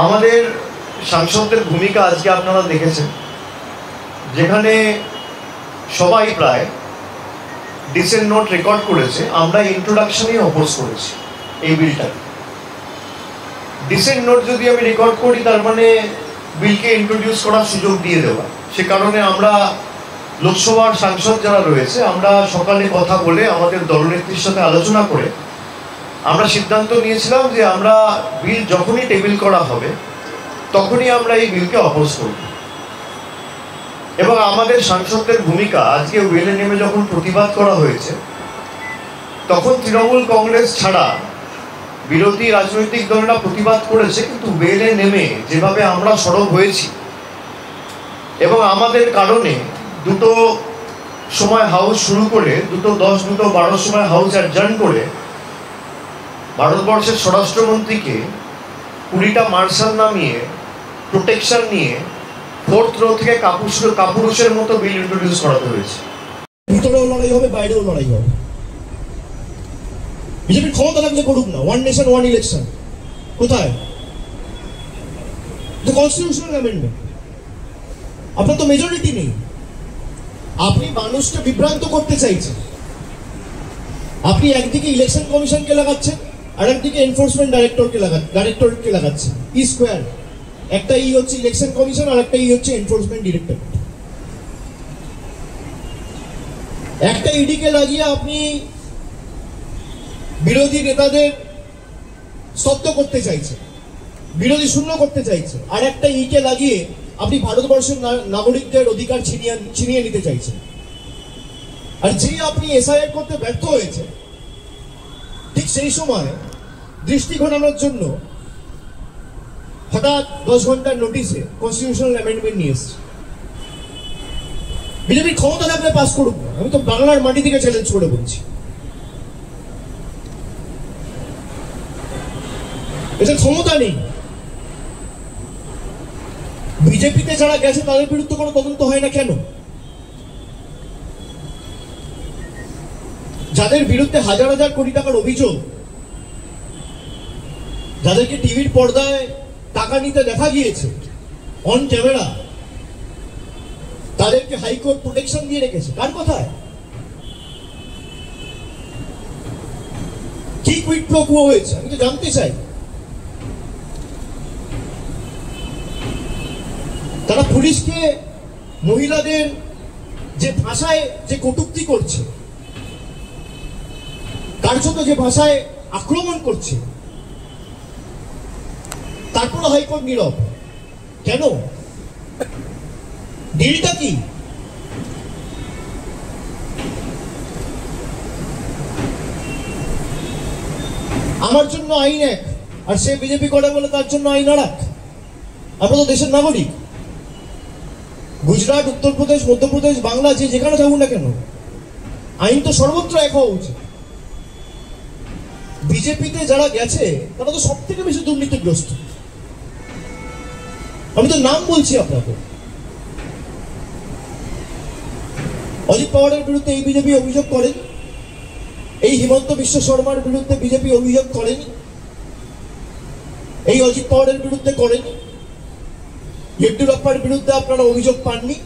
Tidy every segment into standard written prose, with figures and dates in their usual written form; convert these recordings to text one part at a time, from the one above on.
আমাদের সাংসদদের ভূমিকা আজকে আপনারা দেখেছেন, যেখানে সবাই প্রায় ডিসেন্ট নোট রেকর্ড করেছে। আমরা ইন্ট্রোডাকশনেই অপোজ করেছি এই বিলটাকে। ডিসেন্ট নোট যদি আমি রেকর্ড করি, তার মানে বিলকে ইন্ট্রোডিউস করার সুযোগ দিয়ে দেওয়া। সে কারণে আমরা লোকসভার সাংসদ যারা রয়েছে, আমরা সকালে কথা বলে আমাদের দলনেত্রীর সাথে আলোচনা করে আমরা সিদ্ধান্ত নিয়েছিলাম যে আমরা বিল যখনই টেবিল করা হবে তখনই আমরা এই বিলকে অপোজ করব। এবং আমাদের সাংসদদের ভূমিকা, আজকে ওয়েলে নেমে যখন প্রতিবাদ করা হয়েছে, তখন তৃণমূল কংগ্রেস ছাড়া বিরোধী রাজনৈতিক দলরা প্রতিবাদ করেছে, কিন্তু ওয়েলে নেমে যেভাবে আমরা সরব হয়েছি এবং আমাদের কারণে দুটো সময় হাউস শুরু করে 2:10, 2:12 সময় হাউস অ্যাডজার্ন করে ভারতবর্ষের স্বরাষ্ট্রমন্ত্রীকে 20টা মার্শাল নামিয়ে প্রোটেকশন নিয়ে 4th রো থেকে কাপুরুষের মতো বিল ইন্ট্রোডিউস করাতে হয়েছে। ভিতরেও লড়াই হবে, বাইরেও লড়াই হবে। বিজেপির ক্ষমতা থাকলে করুক না, ওয়ান নেশন ওয়ান ইলেকশন। কোথায় কনস্টিটিউশনাল অ্যামেন্ডমেন্ট? আপনার তো মেজরিটি নেই। আপনি মানুষকে বিভ্রান্ত করতে চাইছেন। আপনি একদিকে ইলেকশন কমিশনকে লাগাচ্ছেন, আর একদিকে এনফোর্সমেন্ট ডাইরেক্টরেটকে লাগাচ্ছেন। ই স্কোয়ার। একটা ই হচ্ছে ইলেকশন কমিশন, আর একটা ই হচ্ছে এনফোর্সমেন্ট ডিরেক্টরেট। একটা ইডিকে লাগিয়ে আপনি বিরোধী নেতাদের স্তব্ধ করতে চাইছেন, বিরোধী শূন্য করতে চাইছেন। আর একটা ইকে লাগিয়ে আপনি ভারতবর্ষের নাগরিকদের অধিকার ছিনিয়ে নিতে চাইছেন। আর যে আপনি এসআইআর করতে ব্যর্থ হয়েছে, ঠিক সেই সময় দৃষ্টি ঘোরানোর জন্য হঠাৎ 10 ঘন্টার নোটিশে কনস্টিটিউশনাল অ্যামেন্ডমেন্ট নিয়ে এসছে। বিজেপির ক্ষমতা থাকলে পাস করুক না, আমি তো বাংলার মাটি থেকে চ্যালেঞ্জ করে বলছি। এটা ক্ষমতা নেই। বিজেপিতে যারা গেছে তাদের বিরুদ্ধে কোনো তদন্ত হয় না কেন? যাদের বিরুদ্ধে হাজার হাজার কোটি টাকার অভিযোগ, যাদেরকে টিভির পর্দায় টাকা নিতে দেখা গিয়েছে অন ক্যামেরা, তাদেরকে হাইকোর্ট প্রোটেকশন দিয়ে রেখেছে। কার কথায়? কি কুইট প্রো কো হয়েছে আমি তো জানতে চাই। তারা পুলিশকে মহিলাদের যে ভাষায় যে কটূক্তি করছে, কার্যত যে ভাষায় আক্রমণ করছে, তারপর হাইকোর্ট নীরব কেন? ডিলটা কি? আমার জন্য আইন এক, আর সে বিজেপি করে বলে তার জন্য আইন আর এক। আমরা তো দেশের নাগরিক। গুজরাট, উত্তরপ্রদেশ, মধ্যপ্রদেশ, বাংলা, যে যেখানে থাকুন না কেন, আইন তো সর্বত্র এক হওয়া উচিত। বিজেপিতে যারা গেছে তারা তো সব থেকে বেশি দুর্নীতিগ্রস্ত। আমি তো নাম বলছি আপনাকে। অজিত পাওয়ারের বিরুদ্ধে এই বিজেপি অভিযোগ করেন, এই হিমন্ত বিশ্ব শর্মার বিরুদ্ধে বিজেপি অভিযোগ করেন, এই অজিত পাওয়ারের বিরুদ্ধে করেন, ইয়েড্যুরাপ্পার বিরুদ্ধে আপনারা অভিযোগ পাননি।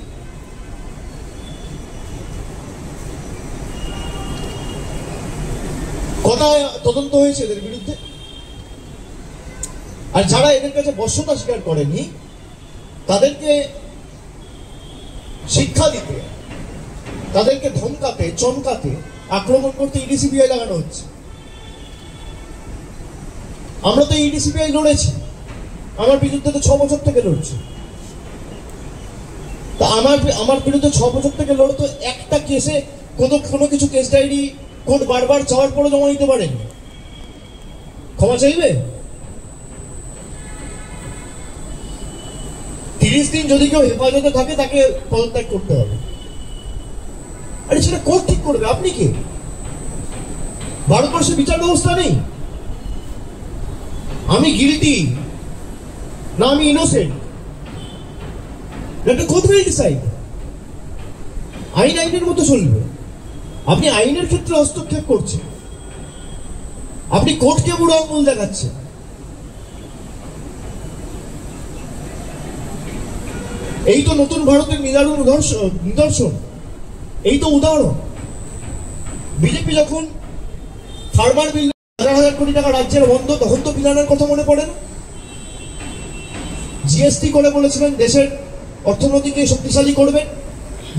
কোথায় তদন্ত হয়েছে এদের বিরুদ্ধে? আর যারা এদের কাছে বশ্যতা স্বীকার করেনি, তাদেরকে শিক্ষা দিতে, তাদেরকে ধমকাতে, চমকাতে, আক্রমণ করতে ইডিসিবিআই লাগানো হচ্ছে। আমরা তো ইডিসিবিআই লড়েছি, আমার বিরুদ্ধে তো 6 বছর থেকে লড়ছে। তা আমার বিরুদ্ধে 6 বছর থেকে লড়ে তো একটা কেসে কোনো কিছু কেস ডায়েরি কোর্ট বারবার চাওয়ার পরে জমা দিতে পারেন, ক্ষমা চাইবে? 30 দিন যদি কেউ হেফাজতে থাকে তাকে পদত্যাগ করতে হবে। আরে সেটা কোর্ট ঠিক করবে, আপনি কি? ভারতবর্ষে বিচার ব্যবস্থা নেই? আমি গিলটি না আমি ইনোসেন্ট, একটা কোর্ট উইল ডিসাইড। আইন আইনের মতো চলবে। আপনি আইনের ক্ষেত্রে হস্তক্ষেপ করছেন, আপনি কোর্টকে বুড়ো আঙুল দেখাচ্ছেন। এই তো নতুন ভারতের নিদর্শন, এই তো উদাহরণ। বিজেপি যখন ফার্মার বিল 1000 কোটি টাকা রাজ্যের বন্ধ, তখন তো বিলানের কথা মনে পড়ে না। জিএসটি করে বলেছিলেন দেশের অর্থনীতিকে শক্তিশালী করবেন,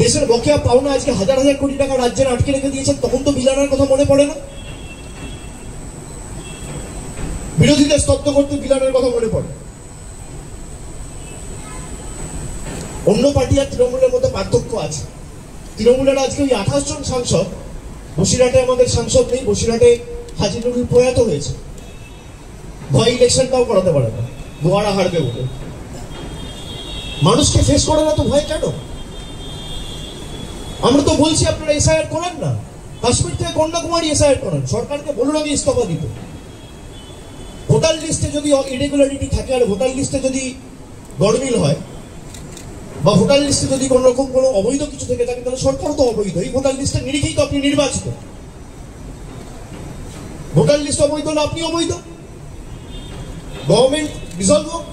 দেশের বকেয়া পাওনা আজকে 1000 কোটি টাকা রাজ্যের আটকে রেখে দিয়েছেন, তখন তো বিলানের কথা মনে পড়ে না। বিরোধীদের স্তব্ধ করতে বিলানের কথা মনে পড়ে। অন্য পার্টি আর তৃণমূলের মধ্যে পার্থক্য আছে। তৃণমূলের আজকে ওই 28 জন সাংসদ, বসিরহাটে আমাদের সাংসদ নেই, বসিরহাটে হাজি নুরুল প্রয়াত হয়েছে, ভয় ইলেকশনটাও করাতে পারে না, গোয়ারা হারবে বলে। মানুষকে ফেস করে না তো ভয় কেন? আমরা তো বলছি আপনারা এসআইআর করেন না, কাশ্মীর থেকে কন্যাকুমারী এসআইআর করেন, সরকারকে বলুন আগে ইস্তফা দিতে। ভোটার লিস্টে যদি ইরেগুলারিটি থাকে আর ভোটার লিস্টে যদি গড়মিল হয় বা ভোটার লিস্টে যদি কোন রকম কোনো অবৈধ কিছু থেকে থাকে, তাহলে সরকার তো অবৈধ। এই ভোটার লিস্টের নিরিখেই তো আপনি নির্বাচিত। ভোটার লিস্ট অবৈধ হলে আপনি অবৈধ। গভর্নমেন্ট ডিসলভ হোক,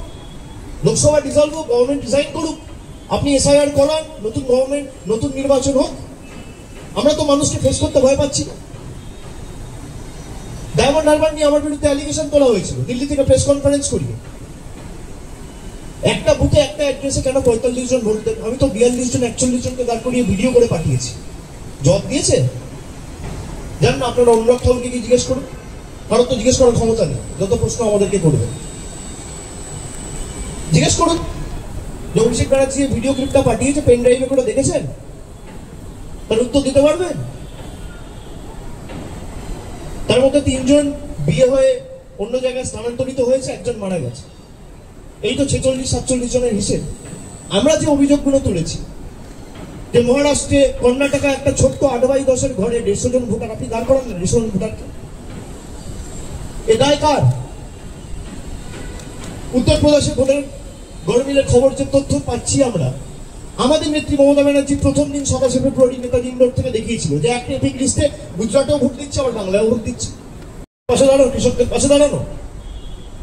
লোকসভা ডিসলভ হোক, গভর্নমেন্ট রিজাইন করুক, আপনি এসআইআর করান, নতুন গভর্নমেন্ট, নতুন নির্বাচন হোক। আমরা তো মানুষকে ফেস করতে ভয় পাচ্ছি না। ডায়মন্ড হারবার নিয়ে আমার বিরুদ্ধে অ্যালিগেশন তোলা হয়েছিল দিল্লি থেকে প্রেস কনফারেন্স করিয়ে। একটা বুথে একটা অ্যাড্রেসে কেন 45 জন ভোট দেন? আমি তো 42 জন 41 জনকে দাঁড় করিয়ে ভিডিও করে পাঠিয়েছি। জবাব দিয়েছে? জানেন, আপনারা অনুরাগ ঠাকুরকে কি জিজ্ঞেস করুন, কারণ তো জিজ্ঞেস করার ক্ষমতা নেই, যত প্রশ্ন আমাদেরকে করবে জিজ্ঞেস করুন। যে অভিষেক ব্যানার্জি ভিডিও ক্লিপটা পাঠিয়েছে, পেন ড্রাইভে করে দেখেছেন? তার উত্তর দিতে পারবেন? তার মধ্যে 3 জন বিয়ে হয়ে অন্য জায়গায় স্থানান্তরিত হয়েছে, 1 জন মারা গেছে। এই তো 46-47 জনের হিসেব। আমরা যে অভিযোগগুলো তুলেছি যে মহারাষ্ট্রে, কর্ণাটকা একটা ছোট্ট 8/10 ঘরে 150 জন ভোটার, আপনি দাঁড় করান না 150 জন ভোটারকে, এ দায় কার? উত্তরপ্রদেশে ভোটের গড়মিলের খবর যে তথ্য পাচ্ছি আমরা, আমাদের নেত্রী মমতা ব্যানার্জি প্রথম দিন 27 ফেব্রুয়ারি নেতাজি ইন্ডোর থেকে দেখিয়েছিল যে একটা এপিক লিস্টে গুজরাটেও ভোট দিচ্ছে, আবার বাংলায়ও ভোট দিচ্ছে। পাশে দাঁড়ানো, কৃষকদের পাশে দাঁড়ানো,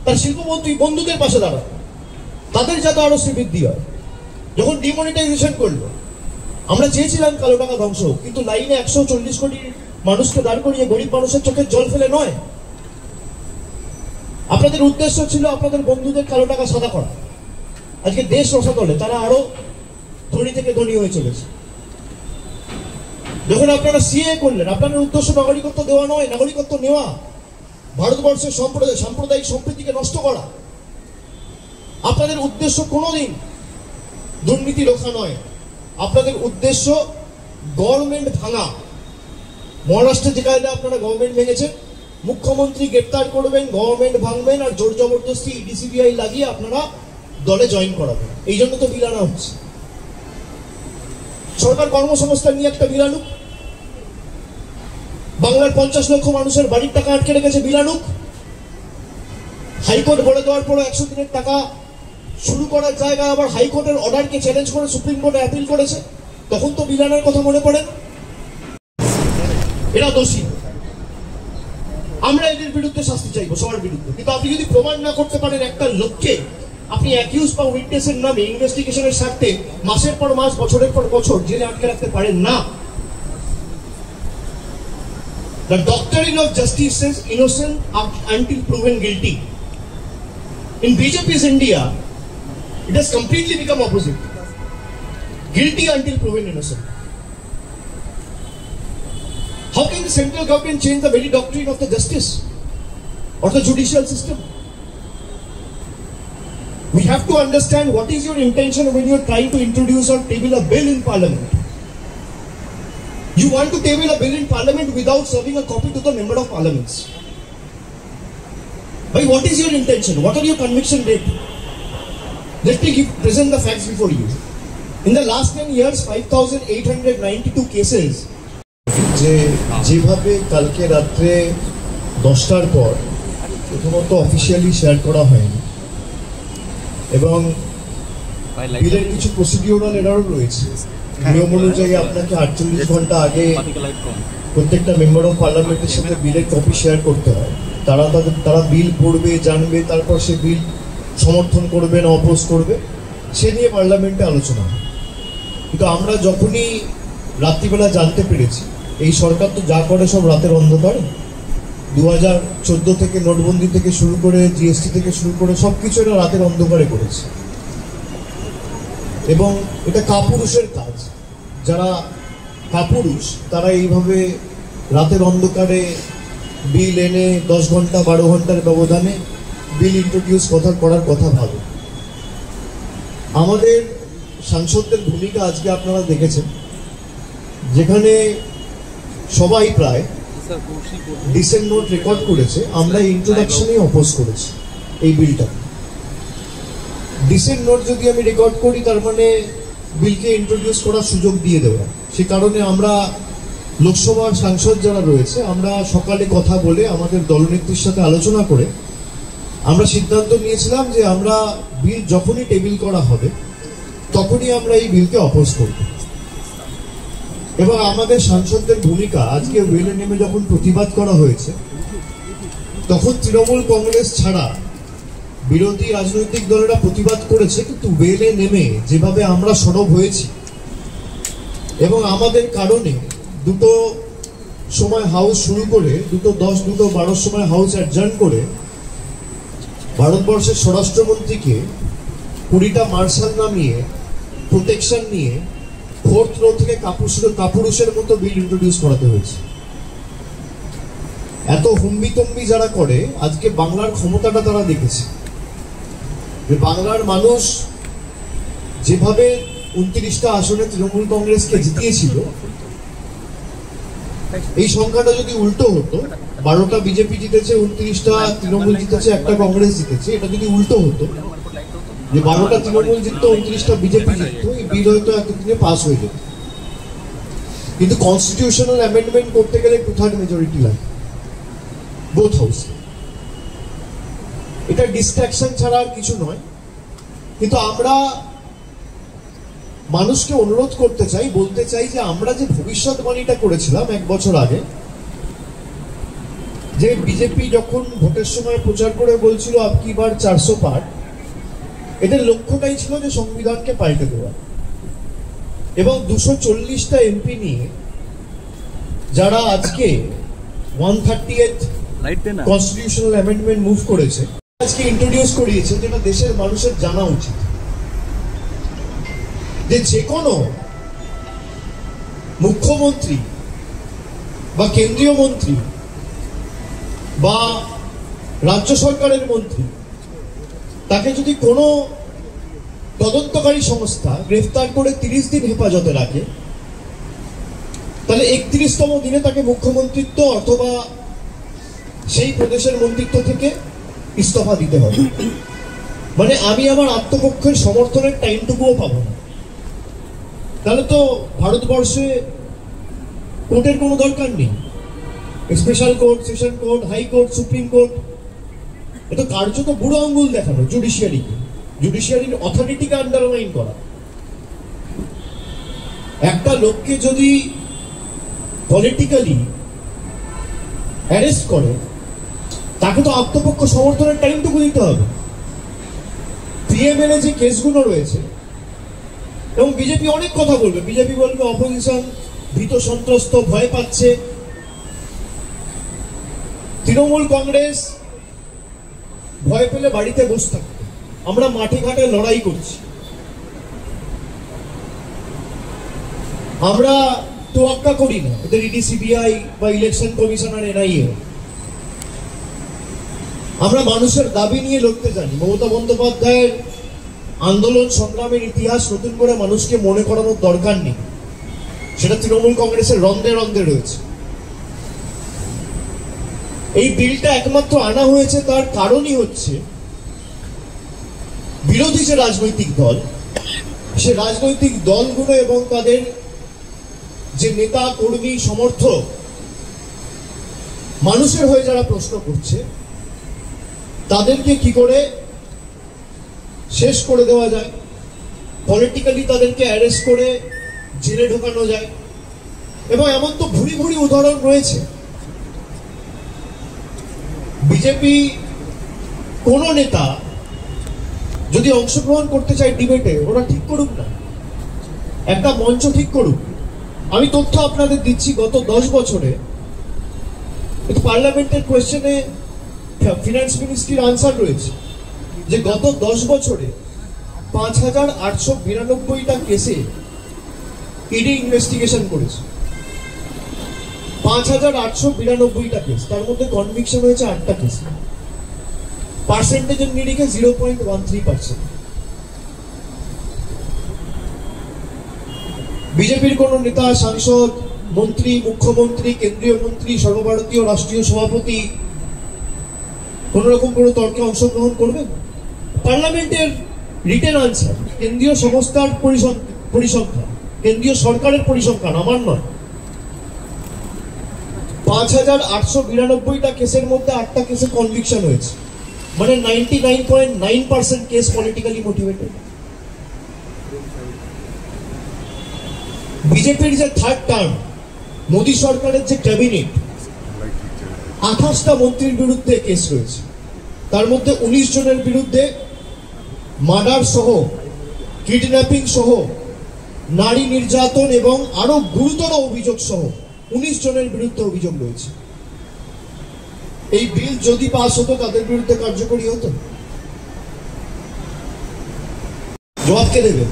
তার শিল্পমন্ত্রী বন্ধুদের পাশে দাঁড়ানো, তাদের যাতে আরো শ্রীবৃদ্ধি হয়। যখন ডিমনিটাইজেশন করলো, আমরা চেয়েছিলাম কালো টাকা ধ্বংস হোক, কিন্তু লাইনে 140 কোটি মানুষকে দাঁড় করিয়ে গরিব মানুষের চোখের জল ফেলে নয়। আপনাদের উদ্দেশ্য ছিল আপনাদের বন্ধুদের কালো টাকা সাদা করা। আজকে দেশ রসাতলে তারা আরো ধনী থেকে ধনী হয়ে চলেছে। যখন আপনারা সিএ করলেন, আপনাদের উদ্দেশ্য নাগরিকত্ব দেওয়া নয়, নাগরিকত্ব নেওয়া, ভারতবর্ষের সাম্প্রদায়িক সম্প্রীতিকে নষ্ট করা। আপনাদের উদ্দেশ্য কোনোদিন দুর্নীতি রোখা নয়, আপনাদের উদ্দেশ্য গভর্নমেন্ট ভাঙা। মহারাষ্ট্রে যে কায়দা আপনারা গভর্নমেন্ট ভেঙেছেন, মুখ্যমন্ত্রী গ্রেপ্তার করবেন, গভর্নমেন্ট ভাঙবেন, আর জোর জবরদস্তি ইডি-সিবিআই লাগিয়ে আপনারা দলে জয়েন করাবেন। এই জন্য তো বিল আনা হচ্ছে। সরকার কর্মসংস্থান নিয়ে একটা বিল আনুক, বাংলার 50 লক্ষ মানুষের বাড়ির টাকা আটকে রেখেছে, বিল আনুক। হাইকোর্ট বলে দেওয়ার পর 100 দিনের টাকা শুরু করার জায়গায় আবার হাইকোর্টের অর্ডারকে চ্যালেঞ্জ করে সুপ্রিম কোর্টে আপিল করেছে, তখন তো বিল আনার কথা মনে পড়ে। এরা দোষী, আমরা এদের বিরুদ্ধে শাস্তি চাইবো, সবার বিরুদ্ধে। কিন্তু আপনি যদি প্রমাণ না করতে পারেন একটা লোককে, আপনি অ্যাকিউজ বা উইটনেসের নামে ইনভেস্টিগেশনের স্বার্থে মাসের পর মাস, বছরের পর বছর জেলে আটকে রাখতে পারেন না। The doctrine of justice says innocent until proven guilty. In BJP's India, it has completely become opposite. Guilty until proven innocent. How can the central government change the very doctrine of the justice or the judicial system? We have to understand what is your intention when you are trying to introduce or table a bill in parliament. You want to table a bill in parliament without serving a copy to the member of parliaments. But what is your intention? What are your conviction rate? Let me present the facts before you. In the last 10 years, 5,892 cases. যেভাবে কালকে রাত্রে 10টার পর প্রথমত officially share করা হয়নি, এবং বিলের কিছু প্রসিডিউরাল এরারও রয়েছে। নিয়ম অনুযায়ী আপনাকে 48 ঘন্টা আগে প্রত্যেকটা মেম্বার অফ পার্লামেন্টের সাথে বিলের কপি শেয়ার করতে হয়। তারা বিল পড়বে, জানবে, তারপর সে বিল সমর্থন করবে না অপোজ করবে, সে নিয়ে পার্লামেন্টে আলোচনা হয়। কিন্তু আমরা যখনই রাত্রিবেলা জানতে পেরেছি এই সরকার তো যা করে সব রাতের অন্ধকারে, 2014 থেকে নোটবন্দি থেকে শুরু করে জিএসটি থেকে শুরু করে সবকিছু এটা রাতের অন্ধকারে করেছে। এবং এটা কাপুরুষের কাজ। যারা কাপুরুষ তারা এইভাবে রাতের অন্ধকারে বিল এনে 10 ঘন্টা 12 ঘন্টার ব্যবধানে বিল ইন্ট্রোডিউস করার কথা ভাবে। আমাদের সাংসদদের ভূমিকা আজকে আপনারা দেখেছেন, যেখানে সবাই প্রায় ডিসেন্ট নোট রেকর্ড করেছে। আমরা ইন্ট্রোডাকশনেই অপোজ করেছি এই বিলটা। ডিসেন্ট নোট যদি আমি রেকর্ড করি তার মানে বিলকে ইন্ট্রোডিউস করার সুযোগ দিয়ে দেওয়া। সে কারণে আমরা লোকসভার সাংসদ যারা রয়েছে আমরা সকালে কথা বলে আমাদের দলনেত্রীর সাথে আলোচনা করে আমরা সিদ্ধান্ত নিয়েছিলাম যে আমরা বিল যখনই টেবিল করা হবে তখনই আমরা এই বিলকে অপোজ করব। এবং আমাদের সাংসদদের ভূমিকা আজকে ওয়েলে নেমে যখন প্রতিবাদ করা হয়েছে তখন তৃণমূল কংগ্রেস ছাড়া বিরোধী রাজনৈতিক দলেরা প্রতিবাদ করেছে, কিন্তু ওয়েলে নেমে যেভাবে আমরা সরব হয়েছি এবং আমাদের কারণে দুটো সময় হাউস শুরু করে 2:10 2:12 সময় হাউস অ্যাডজার্ন করে ভারতবর্ষের স্বরাষ্ট্রমন্ত্রীকে 20টা মার্শাল নামিয়ে প্রোটেকশন নিয়ে 4th রো থেকে কাপুরুষের মতো বিল ইন্ট্রোডিউস করাতে হয়েছে। এত হুম্বিতম্বি যারা করে আজকে বাংলার ক্ষমতাটা তারা দেখেছে যে বাংলার মানুষ যেভাবে 29টা আসনে তৃণমূল কংগ্রেসকে জিতিয়েছিল, এই সংখ্যাটা যদি উল্টো হতো, 12টা বিজেপি জিতেছে, 29টা তৃণমূল জিতেছে, একটা কংগ্রেস জিতেছে, এটা যদি উল্টো হতো যে 12টা তৃণমূল জিততো 29টা বিজেপি জিততো, এই বিল হয়তো এতদিনে পাস হয়ে যেত। কিন্তু কনস্টিটিউশনাল অ্যামেন্ডমেন্ট করতে গেলে 2/3 মেজরিটি লাগে বোথ হাউস। এটা ডিস্ট্রাকশন ছাড়া আর কিছু নয়। কিন্তু আমরা মানুষকে অনুরোধ করতে চাই, বলতে চাই যে আমরা যে ভবিষ্যৎবাণীটা করেছিলাম 1 বছর আগে, যে বিজেপি যখন ভোটের সময় প্রচার করে বলছিল আপকি বার 400 পার, এদের লক্ষ্যটাই ছিল যে সংবিধানকে পাল্টে দেওয়া। এবং 240টা এমপি নিয়ে যারা আজকে 130th কনস্টিটিউশনাল অ্যামেন্ডমেন্ট মুভ করেছে, আজকে ইন্ট্রোডিউস করিয়েছে, যেটা দেশের মানুষের জানা উচিত যে কোনো মুখ্যমন্ত্রী বা কেন্দ্রীয় মন্ত্রী বা রাজ্য সরকারের মন্ত্রী, তাকে যদি কোনো তদন্তকারী সংস্থা গ্রেফতার করে 30 দিন হেফাজতে রাখে, তাহলে 31তম দিনে তাকে মুখ্যমন্ত্রিত্ব অথবা সেই প্রদেশের মন্ত্রিত্ব থেকে ইস্তফা দিতে হবে। মানে আমি আমার আত্মপক্ষের সমর্থনের টাইমটুকুও পাবো না। তাহলে তো ভারতবর্ষে কোর্টের কোনো দরকার নেই। Special court, session court, high court, supreme court, এটা কার্যত বুড়ো আঙ্গুল দেখানো জুডিশিয়ারিকে, জুডিশিয়ারির অথরিটিকে আন্ডারমাইন করা। একটা লোককে যদি পলিটিক্যালি অ্যারেস্ট করে তাকে তো আত্মপক্ষ সমর্থনের টাইমটুকু দিতে হবে। পিএমএলএ যে কেসগুলো রয়েছে, এবং বিজেপি অনেক কথা বলবে, বিজেপি বলবে অপোজিশন ভীত সন্ত্রস্ত, ভয় পাচ্ছে। তৃণমূল কংগ্রেস ভয় পেলে বাড়িতে বসে থাকবে, আমরা মাঠে ঘাটে লড়াই করছি। আমরা তোয়াক্কা করি না ওদের ইডি, সিবিআই বা ইলেকশন কমিশনার, এনআইএ। আমরা মানুষের দাবি নিয়ে লড়তে জানি। মমতা বন্দ্যোপাধ্যায়ের আন্দোলন সংগ্রামের ইতিহাস নতুন করে মানুষকে মনে করানোর দরকার নেই, সেটা তৃণমূল কংগ্রেসের রন্ধে রন্ধে রয়েছে। এই বিলটা একমাত্র আনা হয়েছে তার কারণই হচ্ছে বিরোধী যে রাজনৈতিক দল, সে রাজনৈতিক দলগুলো এবং তাদের যে নেতা কর্মী সমর্থক, মানুষের হয়ে যারা প্রশ্ন করছে, তাদেরকে কি করে শেষ করে দেওয়া যায়, পলিটিক্যালি তাদেরকে অ্যারেস্ট করে জেলে ঢোকানো যায়। এবং এমন তো ভুরি ভুরি উদাহরণ রয়েছে। বিজেপি কোন নেতা যদি অংশগ্রহণ করতে চায় ডিবেটে, ওরা ঠিক করুক না, একটা মঞ্চ ঠিক করুক। আমি তথ্য আপনাদের দিচ্ছি, গত 10 বছরে পার্লামেন্টের কোয়েশ্চেনে ফিনান্স মিনিস্ট্রির আনসার রয়েছে যে গত 10 বছরে 5892টা কেসে ইডি ইনভেস্টিগেশন করেছে। 5892টা কেস, তার মধ্যে কনভিকশন হয়েছে 8টা কেস। পার্সেন্টেজের নিরিখে 0.13%। বিজেপির কোন নেতা, সাংসদ, মন্ত্রী, মুখ্যমন্ত্রী, কেন্দ্রীয় মন্ত্রী, সর্বভারতীয় রাষ্ট্রীয় সভাপতি কোন রকম কোনো তর্কে অংশগ্রহণ করবেন? পার্লামেন্টের রিটেন আনসার, কেন্দ্রীয় সংস্থার পরিসংখ্যান, কেন্দ্রীয় সরকারের পরিসংখ্যান, আমার নয়। 5892টা কেসের মধ্যে 8টা কেসে কনভিকশন হয়েছে, মানে 99.9% কেস পলিটিক্যালি মোটিভেটেড। বিজেপির যে থার্ড টার্ম, মোদী সরকারের যে ক্যাবিনেট, 28টা মন্ত্রীর বিরুদ্ধে কেস রয়েছে, তার মধ্যে 19 জনের বিরুদ্ধে মার্ডার সহ, কিডন্যাপিং সহ, নারী নির্যাতন এবং আরো গুরুতর অভিযোগ সহ 19 জনের বিরুদ্ধে অভিযোগ রয়েছে। এই বিল যদি পাস হতো, তাদের বিরুদ্ধে কার্যকরী হতো? জবাব কে দেবে?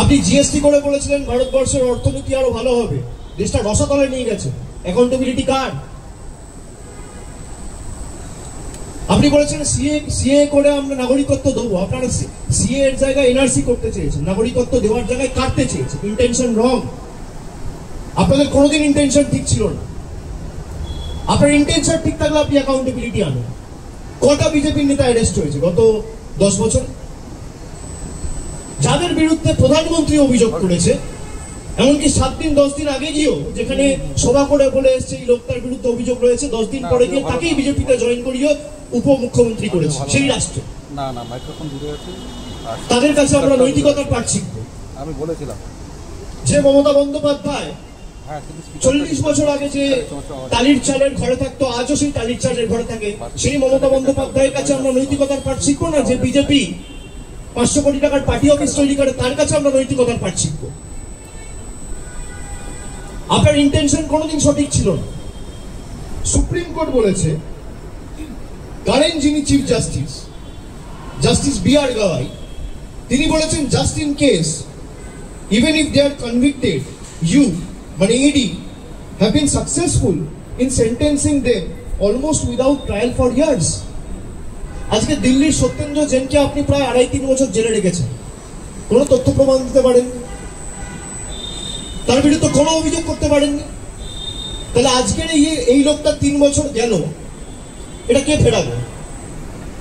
আপনি জিএসটি করে বলেছিলেন ভারতবর্ষের অর্থনীতি আরো ভালো হবে, দেশটা রসাতলে নিয়ে গেছে। Accountability card. আপনি বলেছেন সিএ করে আমরা নাগরিকত্ব দেবো, আপনারা সিএ এর জায়গায় এনআরসি করতে চেয়েছেন, নাগরিকত্ব দেওয়ার জায়গায় কাটতে চেয়েছেন। ইন্টেনশন রং। আপনাদের কোনোদিন ইন্টেনশন ঠিক ছিল না। আপনার ইন্টেনশন ঠিক থাকলে আপনি অ্যাকাউন্টেবিলিটি আনেন। কটা বিজেপির নেতা অ্যারেস্ট হয়েছে গত 10 বছর? যাদের বিরুদ্ধে প্রধানমন্ত্রী অভিযোগ করেছে, এমনকি 7 দিন 10 দিন আগে গিয়েও যেখানে সভা করে বলে এসছে এই লোকটার বিরুদ্ধে অভিযোগ রয়েছে, 10 দিন পরে গিয়ে তাকেই বিজেপিতে জয়েন করিয়ে উপমুখ্যমন্ত্রী করেছে সেই রাষ্ট্রে। না না, মাইক্রোফোন দূরে আছে। তাদের কাছে আমরা নৈতিকতার পাঠ শিখবো। আমি বলেছিলাম যে মমতা বন্দ্যোপাধ্যায় 40 বছর আগে যে টালির চালের ঘরে থাকতো, আজও সেই টালির চালের ঘরে থাকে, সেই মমতা বন্দ্যোপাধ্যায়ের কাছে আমরা নৈতিকতার পাঠ শিখবো না? যে বিজেপি 500 কোটি টাকার পার্টি অফিস তৈরি করে, তার কাছে আমরা নৈতিকতার পাঠ শিখবো? আপনার ইন্টেনশন কোনোদিন সঠিক ছিল না। সুপ্রিম কোর্ট বলেছে, কারেন্ট যিনি chief justice, justice B R. Gavai, তিনি বলেছেন, just in case even if they are convicted, you মানে ED have been successful in sentencing them almost without trial for years. আজকে দিল্লির সত্যেন্দ্র জেনকে আপনি প্রায় 2.5-3 বছর জেলে রেখেছেন, কোনো তথ্য প্রমাণ দিতে পারেননি, তার বিরুদ্ধে কোনো অভিযোগ করতে পারেননি। তাহলে আজকের এই লোকটা 3 বছর গেল, এটা কে ফেরাবে?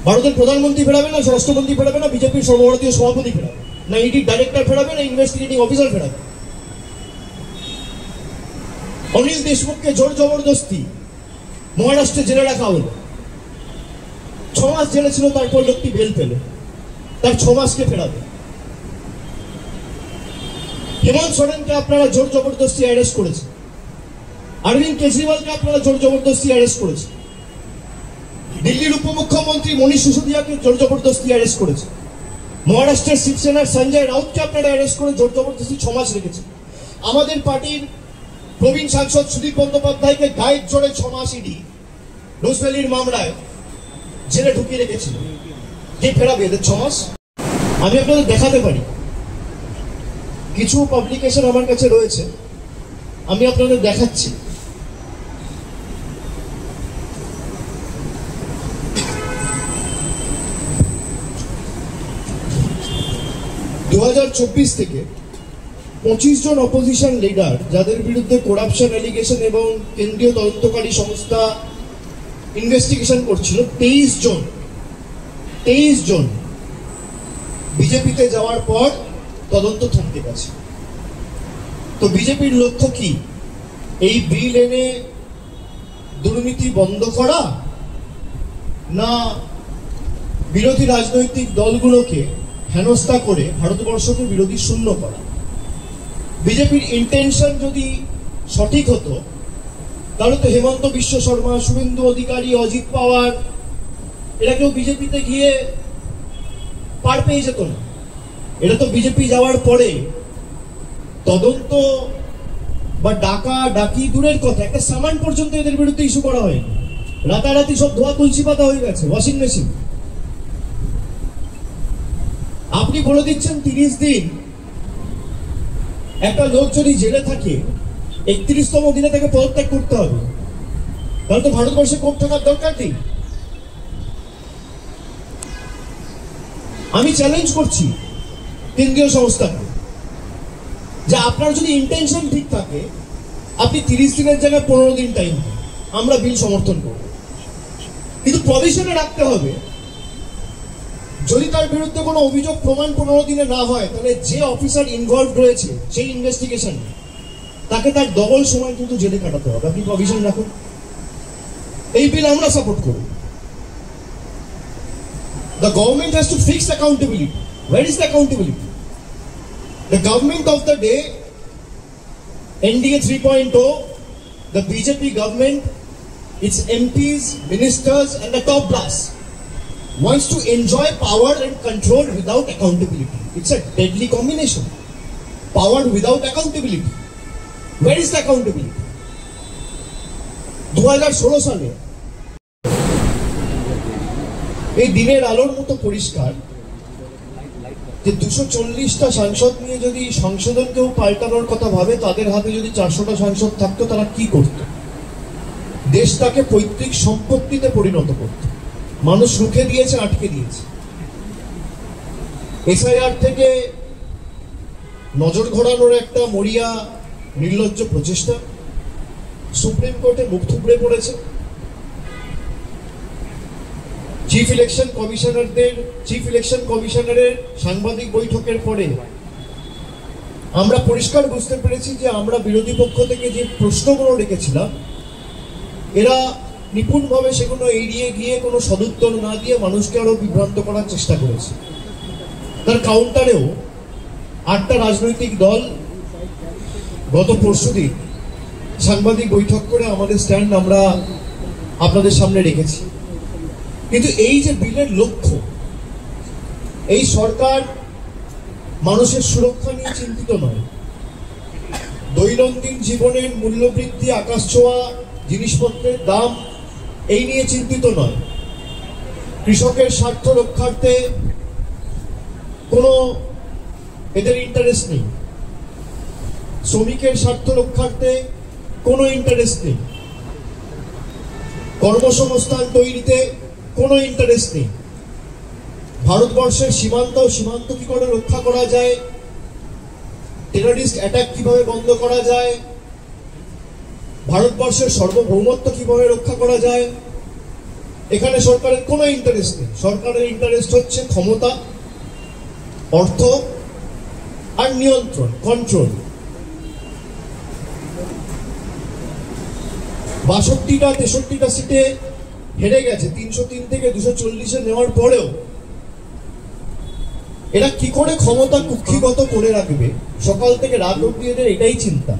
ভারতের প্রধানমন্ত্রী ফেরাবে, না স্বরাষ্ট্রমন্ত্রী ফেরাবে, না বিজেপির সর্বভারতীয় সভাপতি ফেরাবে, না ইডির ডাইরেক্টর ফেরাবে, না ইনভেস্টিগেটিং অফিসার ফেরাবে? অনিল দেশমুখকে জোর জবরদস্তি মহারাষ্ট্রে জেলে রাখা হলো, 6 মাস জেলে ছিল, তারপর লোকটি বেল পেল, তার 6 মাসকে ফেরাবে। হেমন্ত সোরেনকে আপনারা জোর জবরদস্তি অ্যারেস্ট করেছেন, অরবিন্দ কেজরিওয়ালকে আপনারা জোর জবরদস্তি অ্যারেস্ট করেছেন, দিল্লির উপমুখ্যমন্ত্রী মনীষ সিসোদিয়াকে জোর জবরদস্তি অ্যারেস্ট করেছেন, মহারাষ্ট্রের শিবসেনার সঞ্জয় রাউতকে আপনারা অ্যারেস্ট করে জোর জবরদস্তি 6 মাস রেখেছেন। আমাদের পার্টির প্রবীণ সাংসদ সুদীপ বন্দ্যোপাধ্যায়কে গায়ের জোরে 6 মাস ইডি রোজভ্যালির মামলায় জেলে ঢুকিয়ে রেখেছিল। কে ফেরাবে এদের 6 মাস? আমি আপনাদের দেখাতে পারি, কিছু পাবলিকেশন আমার কাছে রয়েছে, আমি আপনাদের দেখাচ্ছি। থেকে 25 জন অপোজিশন লিডার, যাদের বিরুদ্ধে করাপশন অ্যালিগেশন এবং কেন্দ্রীয় তদন্তকারী সংস্থা ইনভেস্টিগেশন করছিল, 23 জন বিজেপিতে যাওয়ার পর তদন্ত থমকে গেছে। তো বিজেপির লক্ষ্য কি? এই বিল এনে দুর্নীতি বন্ধ করা, না বিরোধী রাজনৈতিক দলগুলোকে হেনস্থা করে ভারতবর্ষকে বিরোধী শূন্য করা? বিজেপির ইন্টেনশন যদি সঠিক হতো, তাহলে তো হেমন্ত বিশ্ব শর্মা, শুভেন্দু অধিকারী, অজিত পাওয়ার এরা কেউ বিজেপিতে গিয়ে পার পেয়ে যেত না। এটা তো বিজেপি যাওয়ার পরে তদন্ত বা ডাকা ডাকি দূরের কথা, একটা সামান পর্যন্ত এদের বিরুদ্ধে ইস্যু করা হয়নি। রাতারাতি সব ধোয়া তুলসী পাতা হয়ে গেছে, ওয়াশিং মেশিন। আপনি বলে দিচ্ছেন 30 দিন একটা লোক যদি জেলে থাকে 31তম দিনে তাকে পদত্যাগ করতে হবে, তাহলে তো ভারতবর্ষে কোর্ট থাকার দরকার নেই। আমি চ্যালেঞ্জ করছি কেন্দ্রীয় সংস্থাকে যে আপনার যদি ইন্টেনশন ঠিক থাকে, আপনি 30 দিনের জায়গায় 15 দিন টাইম দেন, আমরা বিল সমর্থন করব, কিন্তু প্রভিশনে রাখতে হবে যদি তার বিরুদ্ধে কোনো অভিযোগ প্রমাণ 15 দিনে না হয়, তাহলে যে অফিসার ইনভলভ রয়েছে সেই ইনভেস্টিগেশন তাকে তার ডবল সময় কিন্তু জেলে কাটাতে হবে। আপনি প্রভিশন রাখুন, এই বিল আমরা সাপোর্ট করব। The government has to fix accountability. Where is the accountability? The government of the day, NDA 3.0, the BJP government, its MPs, ministers and the top brass wants to enjoy power and control without accountability. It's a deadly combination. Power without accountability. Where is the accountability? 2016 সালে এই দিনের আলোর মতো পরিষ্কার যে 240টা সাংসদ নিয়ে যদি সংশোধন কেউ পাল্টানোর কথা ভাবে, তাদের হাতে যদি 400টা সাংসদ থাকতো, তারা কি করত? দেশটাকে পৈতৃক সম্পত্তিতে পরিণত করত। মানুষ রুখে দিয়েছে, আটকে দিয়েছে। এসআইআর থেকে নজর ঘোরানোর একটা মরিয়া নির্লজ্জ প্রচেষ্টা, সুপ্রিম কোর্টে মুখ থুবড়ে পড়েছে। চিফ ইলেকশন কমিশনারের সাংবাদিক বৈঠকের পরে আমরা পরিষ্কার বুঝতে পেরেছি যে আমরা বিরোধী পক্ষ থেকে যে প্রশ্নগুলো রেখেছিলাম, এরা নিপুণভাবে সেগুলো এড়িয়ে গিয়ে কোনো সদুত্তর না দিয়ে মানুষকে আরো বিভ্রান্ত করার চেষ্টা করেছে। তার কাউন্টারেও 8টা রাজনৈতিক দল গত পরশুদিন সাংবাদিক বৈঠক করে আমাদের স্ট্যান্ড আমরা আপনাদের সামনে রেখেছি। কিন্তু এই যে বিলের লক্ষ্য, এই সরকার মানুষের সুরক্ষা নিয়ে চিন্তিত নয়, দৈনন্দিন জীবনের মূল্যবৃদ্ধি, আকাশ ছোঁয়া জিনিসপত্রের দাম এই নিয়ে চিন্তিত নয়, কৃষকের স্বার্থ রক্ষার্থে কোনো এদের ইন্টারেস্ট নেই, শ্রমিকের স্বার্থ রক্ষার্থে কোনো ইন্টারেস্ট নেই, কর্মসংস্থান তৈরিতে কোনো ইন্টারেস্ট নেই, ভারতবর্ষের সীমান্ত কি করে রক্ষা করা যায়, টেররিস্ট অ্যাটাক কিভাবে বন্ধ করা যায়, ভারতবর্ষের সার্বভৌমত্ব কিভাবে রক্ষা করা যায়, এখানে সরকারের কোনো ইন্টারেস্ট নেই। সরকারের ইন্টারেস্ট হচ্ছে ক্ষমতা, অর্থ আর নিয়ন্ত্রণ, কন্ট্রোল। 62টা 63টা সিটে হেরে গেছে, 303 থেকে 240-এ নেওয়ার পরেও এরা কি করে ক্ষমতা কুক্ষিগত করে রাখবে, সকাল থেকে রাত অব্দি এদের এটাই চিন্তা।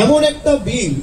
এমন একটা বিল